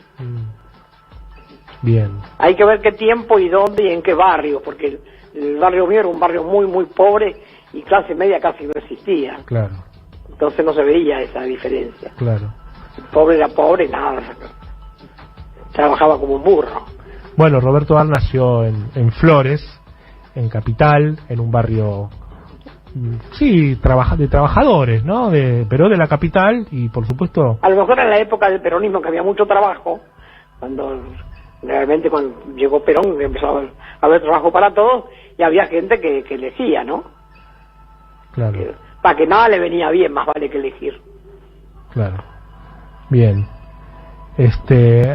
Bien. Hay que ver qué tiempo y dónde y en qué barrio, porque el barrio mío era un barrio muy, muy pobre y clase media casi no existía. Claro. Entonces no se veía esa diferencia. Claro. El pobre era pobre, nada. Trabajaba como un burro. Bueno, Roberto Ar nació en Flores, en Capital, en un barrio, sí, de trabajadores, ¿no? Pero de la capital y, por supuesto... A lo mejor en la época del peronismo, que había mucho trabajo, cuando llegó Perón, empezó a haber trabajo para todos, y había gente que elegía, ¿no? Claro. Para que nada le venía bien, más vale que elegir. Claro. Bien.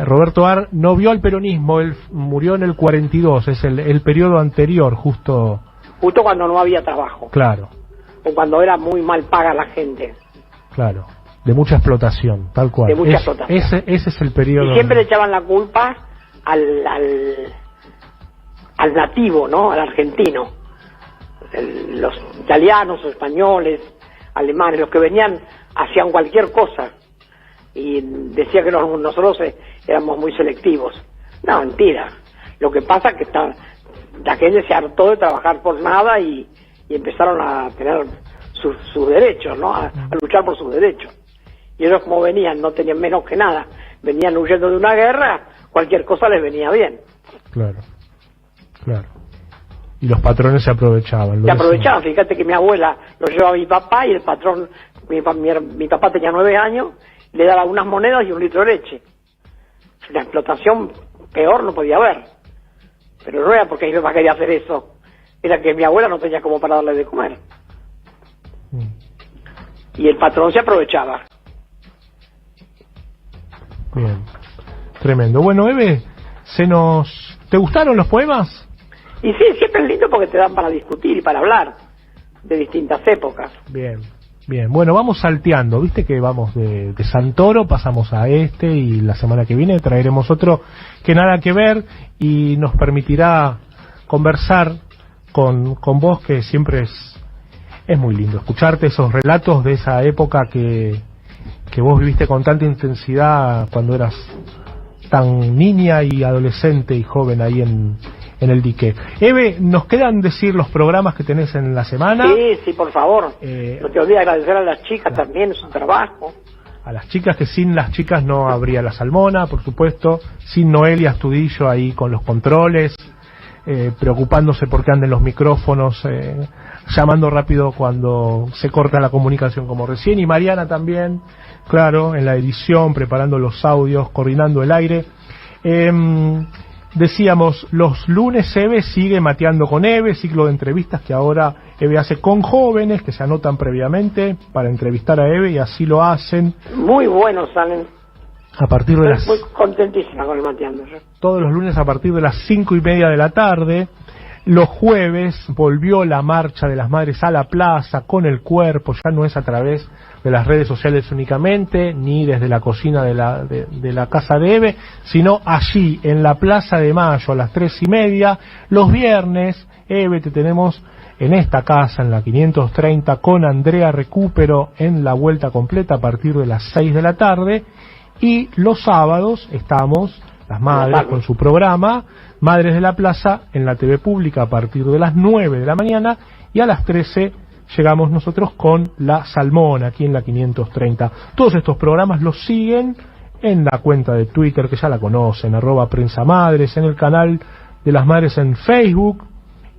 Roberto Ar no vio al peronismo, él murió en el 42, es el periodo anterior, justo cuando no había trabajo. Claro. O cuando era muy mal paga la gente. Claro, de mucha explotación, tal cual. De mucha explotación. Ese es el periodo. Y siempre le echaban la culpa al nativo, ¿no? Al argentino. Los italianos, españoles, alemanes, los que venían, hacían cualquier cosa. Y decía que nosotros éramos muy selectivos. No, mentira. Lo que pasa es que la gente se hartó de trabajar por nada y empezaron a tener sus derechos, ¿no? A luchar por sus derechos. Y ellos, como venían, no tenían menos que nada, venían huyendo de una guerra, cualquier cosa les venía bien. Claro, claro. Y los patrones se aprovechaban. Fíjate que mi abuela lo llevaba a mi papá y el patrón, mi papá tenía 9 años, le daba unas monedas y un litro de leche. La explotación peor no podía haber. Pero no era porque mi papá quería hacer eso, era que mi abuela no tenía como para darle de comer. Y el patrón se aprovechaba. Bien, tremendo. Bueno, Eve, ¿te gustaron los poemas? Y sí, siempre es lindo porque te dan para discutir y para hablar de distintas épocas. Bien, bien. Bueno, vamos salteando. Viste que vamos de Santoro, pasamos a y la semana que viene traeremos otro que nada que ver y nos permitirá conversar con vos, que siempre es muy lindo escucharte esos relatos de esa época que vos viviste con tanta intensidad cuando eras tan niña y adolescente y joven ahí en el dique. Eve, nos quedan decir los programas que tenés en la semana. Sí, por favor. No te olvides agradecer a las chicas también su trabajo. A las chicas, que sin las chicas no habría La Salmona, por supuesto. Sin Noelia Astudillo ahí con los controles, preocupándose porque anden los micrófonos, llamando rápido cuando se corta la comunicación como recién. Y Mariana también, claro, en la edición, preparando los audios, coordinando el aire. Decíamos, los lunes Eve sigue mateando con Eve, ciclo de entrevistas que ahora Eve hace con jóvenes que se anotan previamente para entrevistar a Eve, y así lo hacen. Muy buenos salen. A partir de Estoy muy contentísima con el mateando. Todos los lunes a partir de las 5:30 de la tarde. Los jueves volvió la marcha de las madres a la plaza con el cuerpo, ya no es a través de las redes sociales únicamente, ni desde la cocina de la casa de Eve, sino allí, en la Plaza de Mayo, a las 3:30. Los viernes, Eve, te tenemos en esta casa, en la 530, con Andrea Recupero en la vuelta completa a partir de las 6 de la tarde. Y los sábados estamos, las madres, con su programa Madres de la Plaza, en la TV pública a partir de las 9 de la mañana, y a las 13 llegamos nosotros con La Salmona, aquí en la 530. Todos estos programas los siguen en la cuenta de Twitter, que ya la conocen, @prensamadres, en el canal de las madres en Facebook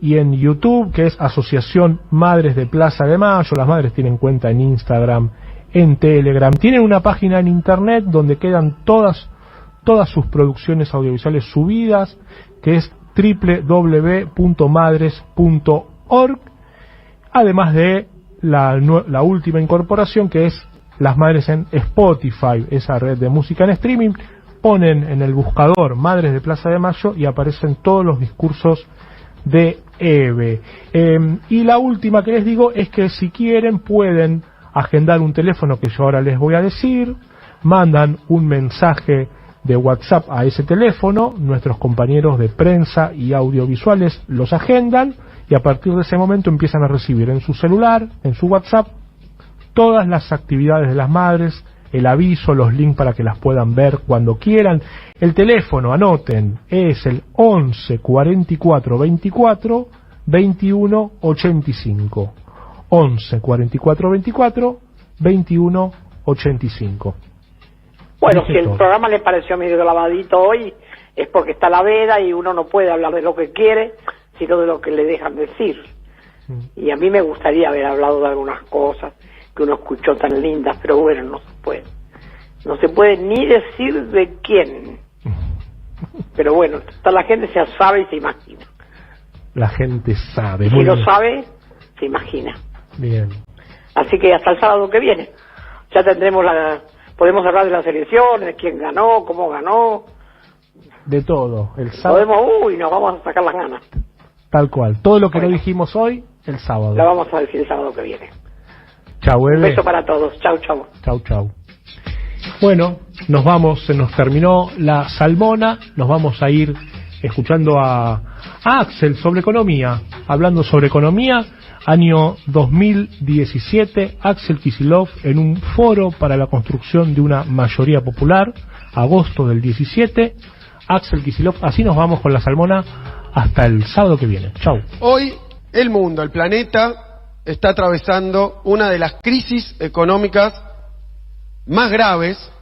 y en YouTube, que es Asociación Madres de Plaza de Mayo. Las madres tienen cuenta en Instagram, en Telegram, tienen una página en internet donde quedan todas sus producciones audiovisuales subidas, que es www.madres.org, además de la última incorporación, que es las madres en Spotify, esa red de música en streaming. Ponen en el buscador Madres de Plaza de Mayo y aparecen todos los discursos de Eve. Y la última que les digo es que si quieren pueden agendar un teléfono que yo ahora les voy a decir, mandan un mensaje de WhatsApp a ese teléfono, nuestros compañeros de prensa y audiovisuales los agendan, y a partir de ese momento empiezan a recibir en su celular, en su WhatsApp, todas las actividades de las madres, el aviso, los links para que las puedan ver cuando quieran. El teléfono, anoten, es el 11 44 24 21 85. 11 44 24 21 85. Bueno, si el programa le pareció medio lavadito hoy, es porque está la veda y uno no puede hablar de lo que quiere, sino de lo que le dejan decir. Y a mí me gustaría haber hablado de algunas cosas que uno escuchó tan lindas, pero bueno, no se puede. No se puede ni decir de quién. Pero bueno, la gente ya sabe y se imagina. La gente sabe. Si lo sabe, se imagina. Bien. Así que hasta el sábado que viene ya tendremos podemos hablar de las elecciones, de quién ganó, cómo ganó. De todo. El sábado. Nos vamos a sacar las ganas. Tal cual. Todo lo que no dijimos hoy, el sábado. Lo vamos a decir el sábado que viene. Chau, Eve. Un beso para todos. Chau, chau. Chau, chau. Bueno, nos vamos, se nos terminó la Salmona, nos vamos a ir escuchando a Axel sobre economía, hablando sobre economía, año 2017, Axel Kicillof en un foro para la construcción de una mayoría popular, agosto del 17, Axel Kicillof, así nos vamos con la Salmona hasta el sábado que viene. Chau. Hoy el mundo, el planeta, está atravesando una de las crisis económicas más graves,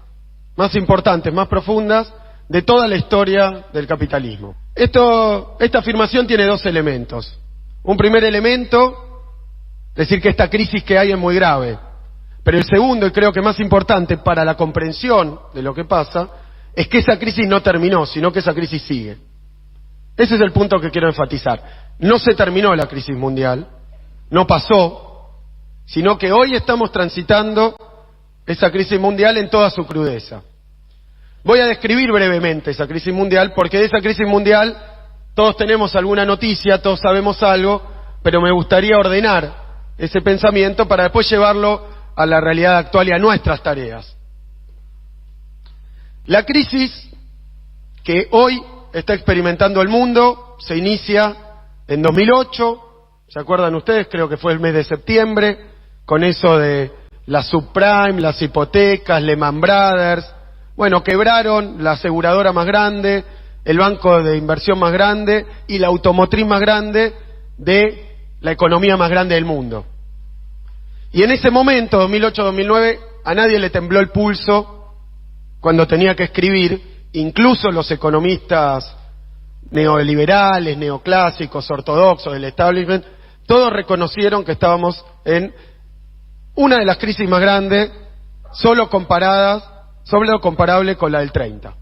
más importantes, más profundas de toda la historia del capitalismo. Esta afirmación tiene dos elementos. Un primer elemento, decir que esta crisis que hay es muy grave. Pero el segundo, y creo que más importante para la comprensión de lo que pasa, es que esa crisis no terminó, sino que esa crisis sigue. Ese es el punto que quiero enfatizar. No se terminó la crisis mundial, no pasó, sino que hoy estamos transitando esa crisis mundial en toda su crudeza. Voy a describir brevemente esa crisis mundial, porque de esa crisis mundial todos tenemos alguna noticia, todos sabemos algo, pero me gustaría ordenar ese pensamiento para después llevarlo a la realidad actual y a nuestras tareas. La crisis que hoy está experimentando el mundo se inicia en 2008, ¿se acuerdan ustedes? Creo que fue el mes de septiembre, con eso de la subprime, las hipotecas, Lehman Brothers. Bueno, quebraron la aseguradora más grande, el banco de inversión más grande y la automotriz más grande de la economía más grande del mundo. Y en ese momento, 2008-2009, a nadie le tembló el pulso cuando tenía que escribir, incluso los economistas neoliberales, neoclásicos, ortodoxos del establishment, todos reconocieron que estábamos en una de las crisis más grandes, solo comparable con la del 30.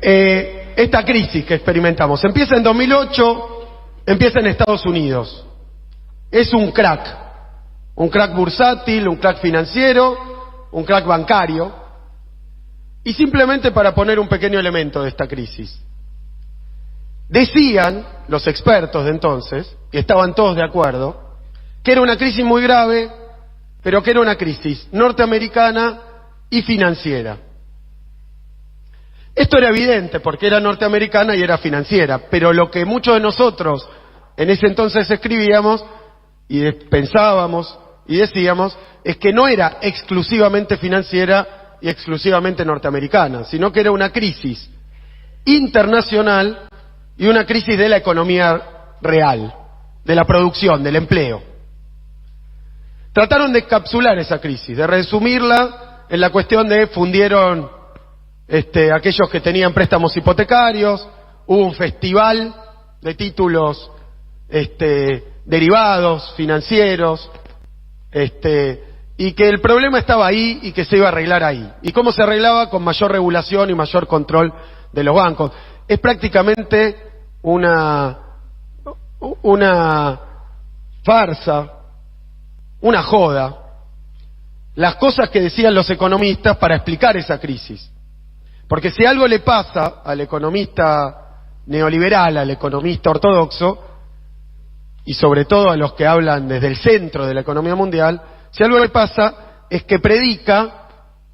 Esta crisis que experimentamos empieza en 2008, empieza en Estados Unidos. Es un crack bursátil, un crack financiero, un crack bancario. Y simplemente para poner un pequeño elemento de esta crisis. Decían los expertos de entonces, y estaban todos de acuerdo, que era una crisis muy grave, pero que era una crisis norteamericana y financiera. Esto era evidente porque era norteamericana y era financiera, pero lo que muchos de nosotros en ese entonces escribíamos y pensábamos y decíamos es que no era exclusivamente financiera y exclusivamente norteamericana, sino que era una crisis internacional y una crisis de la economía real, de la producción, del empleo. Trataron de encapsular esa crisis, de resumirla en la cuestión de fundieron aquellos que tenían préstamos hipotecarios, hubo un festival de títulos derivados, financieros, y que el problema estaba ahí y que se iba a arreglar ahí. ¿Y cómo se arreglaba? Con mayor regulación y mayor control de los bancos. Es prácticamente una farsa, una joda, las cosas que decían los economistas para explicar esa crisis. Porque si algo le pasa al economista neoliberal, al economista ortodoxo, y sobre todo a los que hablan desde el centro de la economía mundial, si algo le pasa es que predica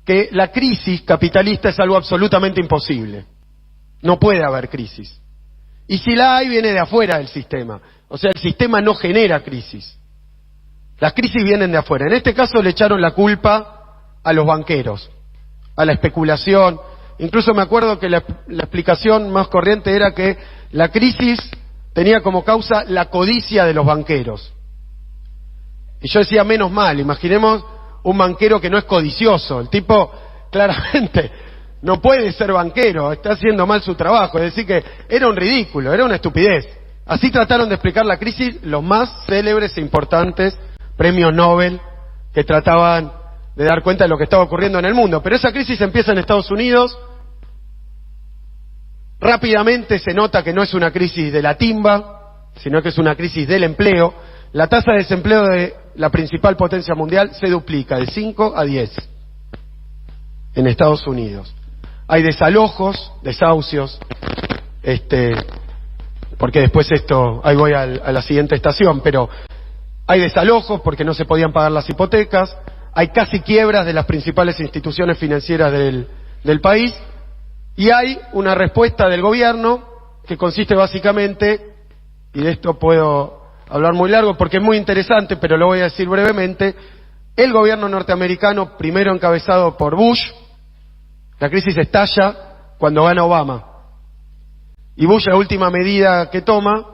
que la crisis capitalista es algo absolutamente imposible. No puede haber crisis. Y si la hay, viene de afuera del sistema. O sea, el sistema no genera crisis. Las crisis vienen de afuera. En este caso le echaron la culpa a los banqueros, a la especulación. Incluso me acuerdo que la explicación más corriente era que la crisis tenía como causa la codicia de los banqueros. Y yo decía, menos mal, imaginemos un banquero que no es codicioso. El tipo claramente no puede ser banquero, está haciendo mal su trabajo. Es decir que era un ridículo, era una estupidez. Así trataron de explicar la crisis los más célebres e importantes premios Nobel que trataban de dar cuenta de lo que estaba ocurriendo en el mundo. Pero esa crisis empieza en Estados Unidos. Rápidamente se nota que no es una crisis de la timba, sino que es una crisis del empleo. La tasa de desempleo de la principal potencia mundial se duplica de 5 a 10 en Estados Unidos. Hay desalojos, desahucios, porque después ahí voy a la siguiente estación, pero hay desalojos porque no se podían pagar las hipotecas, hay casi quiebras de las principales instituciones financieras del país, y hay una respuesta del gobierno que consiste básicamente, y de esto puedo hablar muy largo porque es muy interesante, pero lo voy a decir brevemente. El gobierno norteamericano, primero encabezado por Bush, la crisis estalla cuando gana Obama. Y Bush, la última medida que toma,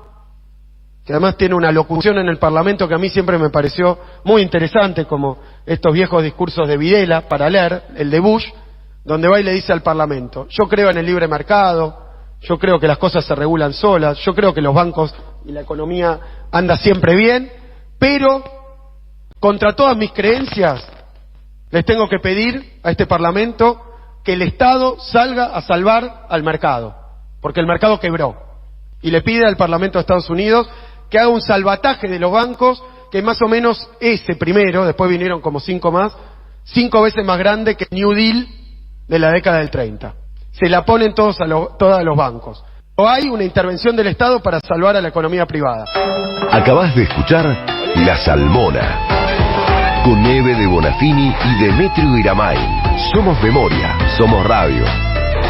que además tiene una locución en el Parlamento que a mí siempre me pareció muy interesante, como estos viejos discursos de Videla para leer, el de Bush, donde va y le dice al Parlamento: yo creo en el libre mercado, yo creo que las cosas se regulan solas, yo creo que los bancos y la economía anda siempre bien, pero contra todas mis creencias les tengo que pedir a este Parlamento que el Estado salga a salvar al mercado, porque el mercado quebró. Y le pide al Parlamento de Estados Unidos que haga un salvataje de los bancos, que más o menos ese primero, después vinieron como 5 más, 5 veces más grande que el New Deal de la década del 30. Se la ponen todos a los bancos. O hay una intervención del Estado para salvar a la economía privada. Acabás de escuchar La Salmona, con Neve de Bonafini y Demetrio Iramay. Somos memoria, somos radio.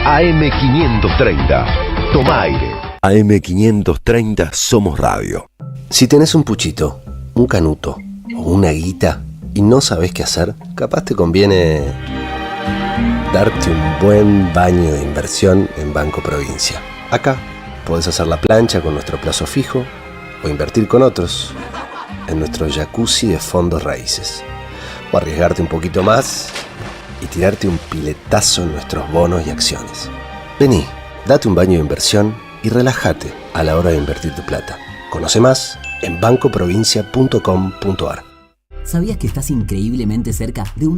AM530, toma aire. AM530 Somos Radio. Si tenés un puchito, un canuto o una guita y no sabés qué hacer, capaz te conviene darte un buen baño de inversión en Banco Provincia. Acá podés hacer la plancha con nuestro plazo fijo o invertir con otros en nuestro jacuzzi de fondos raíces. O arriesgarte un poquito más y tirarte un piletazo en nuestros bonos y acciones. Vení, date un baño de inversión y relájate a la hora de invertir tu plata. Conoce más en bancoprovincia.com.ar. ¿Sabías que estás increíblemente cerca de un